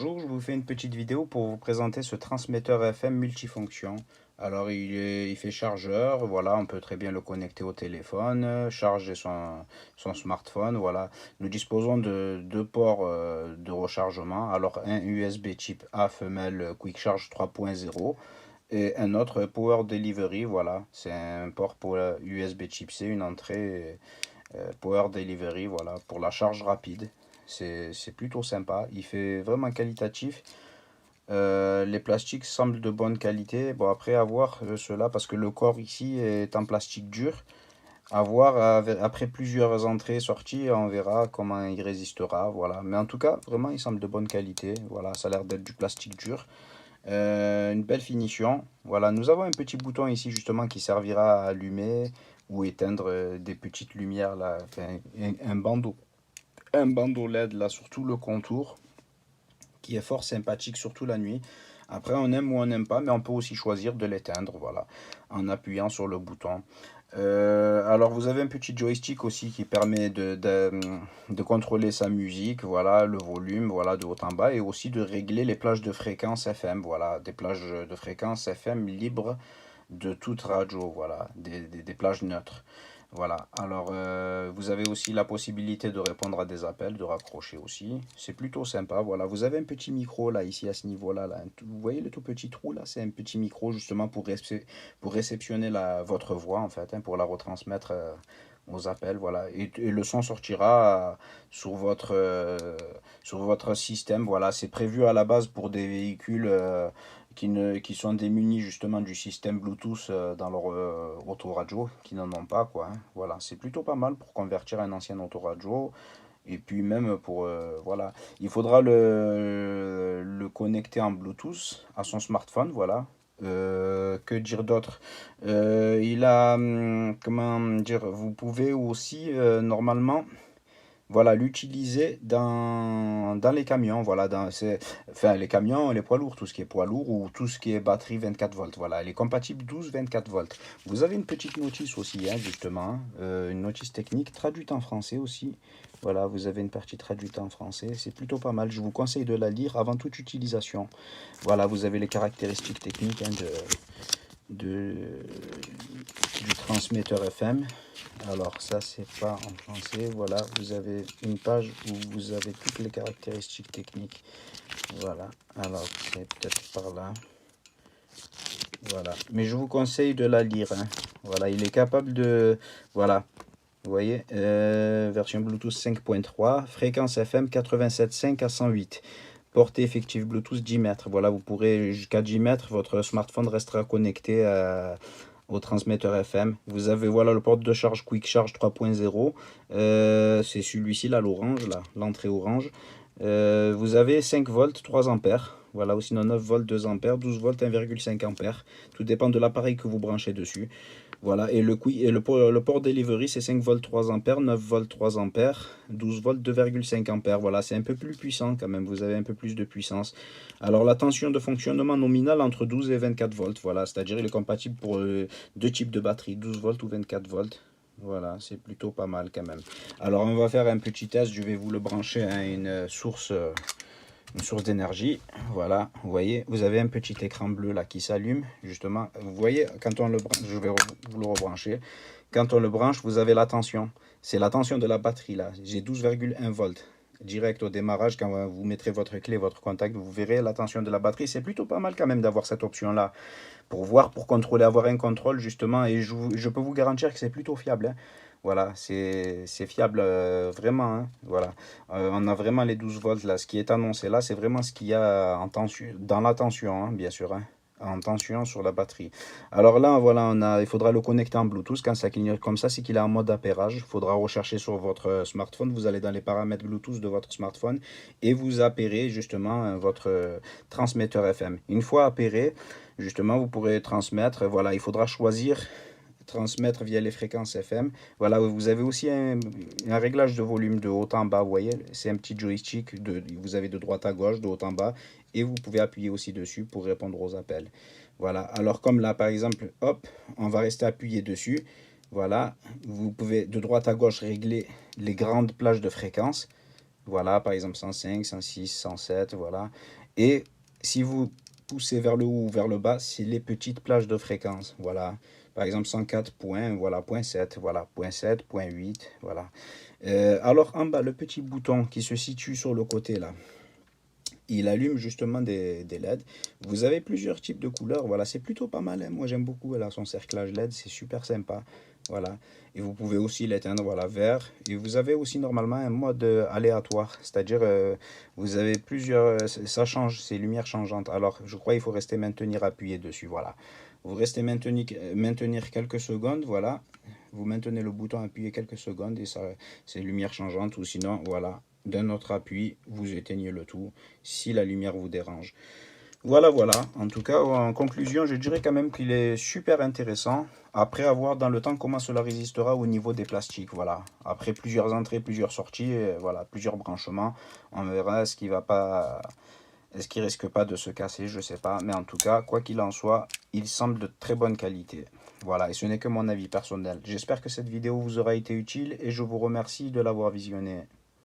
Bonjour, je vous fais une petite vidéo pour vous présenter ce transmetteur FM multifonction. Alors il fait chargeur, voilà, on peut très bien le connecter au téléphone, charger son smartphone, voilà. Nous disposons de deux ports de rechargement, alors un USB type A femelle Quick Charge 3.0 et un autre Power Delivery, voilà. C'est un port pour USB type C, une entrée Power Delivery, voilà, pour la charge rapide. C'est plutôt sympa, il fait vraiment qualitatif. Les plastiques semblent de bonne qualité. Bon, après, à voir cela, parce que le corps ici est en plastique dur. À voir, après plusieurs entrées, sorties, on verra comment il résistera. Voilà. Mais en tout cas, vraiment, il semble de bonne qualité. Voilà, ça a l'air d'être du plastique dur. Une belle finition. Voilà, nous avons un petit bouton ici, justement, qui servira à allumer ou éteindre des petites lumières, là. Enfin, un bandeau LED, là, sur tout le contour, qui est fort sympathique, surtout la nuit. Après, on aime ou on n'aime pas, mais on peut aussi choisir de l'éteindre, voilà, en appuyant sur le bouton. Alors, vous avez un petit joystick aussi qui permet de contrôler sa musique, voilà, le volume, voilà, de haut en bas, et aussi de régler les plages de fréquence FM, voilà, des plages de fréquence FM libres de toute radio, voilà, des plages neutres. Voilà, alors vous avez aussi la possibilité de répondre à des appels, de raccrocher aussi. C'est plutôt sympa, voilà. Vous avez un petit micro là, ici à ce niveau-là. Là. Vous voyez le tout petit trou là? C'est un petit micro justement pour réceptionner votre voix en fait, hein, pour la retransmettre aux appels, voilà. Et le son sortira sur votre système, voilà. C'est prévu à la base pour des véhicules qui sont démunis justement du système Bluetooth dans leur autoradio, qui n'en ont pas, quoi. Hein. Voilà, c'est plutôt pas mal pour convertir un ancien autoradio. Et puis même pour, voilà, il faudra le connecter en Bluetooth à son smartphone, voilà. Que dire d'autre? Comment dire, vous pouvez aussi normalement voilà, l'utiliser dans les camions, voilà, enfin les camions, les poids lourds, tout ce qui est poids lourd ou tout ce qui est batterie 24 volts, voilà, elle est compatible 12-24 volts. Vous avez une petite notice aussi, hein, justement, hein, une notice technique traduite en français aussi. Voilà, vous avez une partie traduite en français, c'est plutôt pas mal. Je vous conseille de la lire avant toute utilisation. Voilà, vous avez les caractéristiques techniques hein, de, du transmetteur FM. Alors ça c'est pas en français, voilà, vous avez une page où vous avez toutes les caractéristiques techniques. Voilà, alors c'est peut-être par là. Voilà, mais je vous conseille de la lire. Hein. Voilà, il est capable de... Voilà, vous voyez, version Bluetooth 5.3, fréquence FM 87.5 à 108. Portée effective Bluetooth 10 mètres. Voilà, vous pourrez jusqu'à 10 mètres, votre smartphone restera connecté au transmetteur FM. Vous avez voilà le port de charge Quick Charge 3.0. C'est celui-ci là, l'orange, là, l'entrée orange. Vous avez 5 volts, 3 ampères. Voilà, ou sinon 9 volts, 2 ampères, 12 volts, 1,5 ampères. Tout dépend de l'appareil que vous branchez dessus. Voilà, et le port delivery, c'est 5 volts 3 ampères, 9 volts 3 ampères, 12 volts 2,5 ampères. Voilà, c'est un peu plus puissant quand même, vous avez un peu plus de puissance. Alors la tension de fonctionnement nominale entre 12 et 24 volts, voilà, c'est-à-dire il est compatible pour deux types de batteries, 12 volts ou 24 volts. Voilà, c'est plutôt pas mal quand même. Alors on va faire un petit test, je vais vous le brancher à une source d'énergie. Voilà, vous voyez, vous avez un petit écran bleu là qui s'allume, justement. Vous voyez, quand on le branche, je vais vous le rebrancher. Quand on le branche, vous avez la tension. C'est la tension de la batterie là. J'ai 12,1 volts. Direct au démarrage, quand vous mettrez votre clé, votre contact, vous verrez la tension de la batterie. C'est plutôt pas mal quand même d'avoir cette option-là. Pour voir, pour contrôler, avoir un contrôle justement. Et je peux vous garantir que c'est plutôt fiable. Hein. Voilà, c'est fiable vraiment. Hein, voilà. On a vraiment les 12 volts là. Ce qui est annoncé là, c'est vraiment ce qu'il y a en tension, dans la tension, hein, bien sûr. Hein, en tension sur la batterie. Alors là, voilà, il faudra le connecter en Bluetooth. Quand ça clignote comme ça, c'est qu'il est en mode appairage. Il faudra rechercher sur votre smartphone. Vous allez dans les paramètres Bluetooth de votre smartphone et vous appairez justement votre transmetteur FM. Une fois appairé, justement, vous pourrez transmettre. Voilà, il faudra choisir transmettre via les fréquences FM. Voilà, vous avez aussi un réglage de volume de haut en bas, vous voyez, c'est un petit joystick, vous avez de droite à gauche, de haut en bas, et vous pouvez appuyer aussi dessus pour répondre aux appels. Voilà, alors comme là par exemple, hop, on va rester appuyé dessus, voilà, vous pouvez de droite à gauche régler les grandes plages de fréquence. Voilà, par exemple 105, 106, 107, voilà. Et si vous poussez vers le haut ou vers le bas, c'est les petites plages de fréquence. Voilà. Par exemple 104 points, voilà, point 7, voilà, point 7, point 8, voilà. Alors en bas, le petit bouton qui se situe sur le côté là, il allume justement des LED. Vous avez plusieurs types de couleurs. Voilà, c'est plutôt pas mal, hein. Moi, j'aime beaucoup là, son cerclage LED. C'est super sympa. Voilà. Et vous pouvez aussi l'éteindre, voilà, vert. Et vous avez aussi normalement un mode aléatoire. C'est-à-dire, vous avez plusieurs. Ça change, ces lumières changeantes. Alors, je crois qu'il faut rester maintenir appuyé dessus. Voilà. Vous restez maintenir quelques secondes. Voilà. Vous maintenez le bouton appuyé quelques secondes et ça, c'est lumière changeante. Ou sinon, voilà, d'un autre appui, vous éteignez le tout si la lumière vous dérange. Voilà, voilà. En tout cas, en conclusion, je dirais quand même qu'il est super intéressant. Après, à voir dans le temps comment cela résistera au niveau des plastiques. Voilà. Après plusieurs entrées, plusieurs sorties, voilà, plusieurs branchements, on verra ce qui va pas, est-ce qu'il risque pas de se casser, je sais pas. Mais en tout cas, quoi qu'il en soit, il semble de très bonne qualité. Voilà, et ce n'est que mon avis personnel. J'espère que cette vidéo vous aura été utile et je vous remercie de l'avoir visionnée.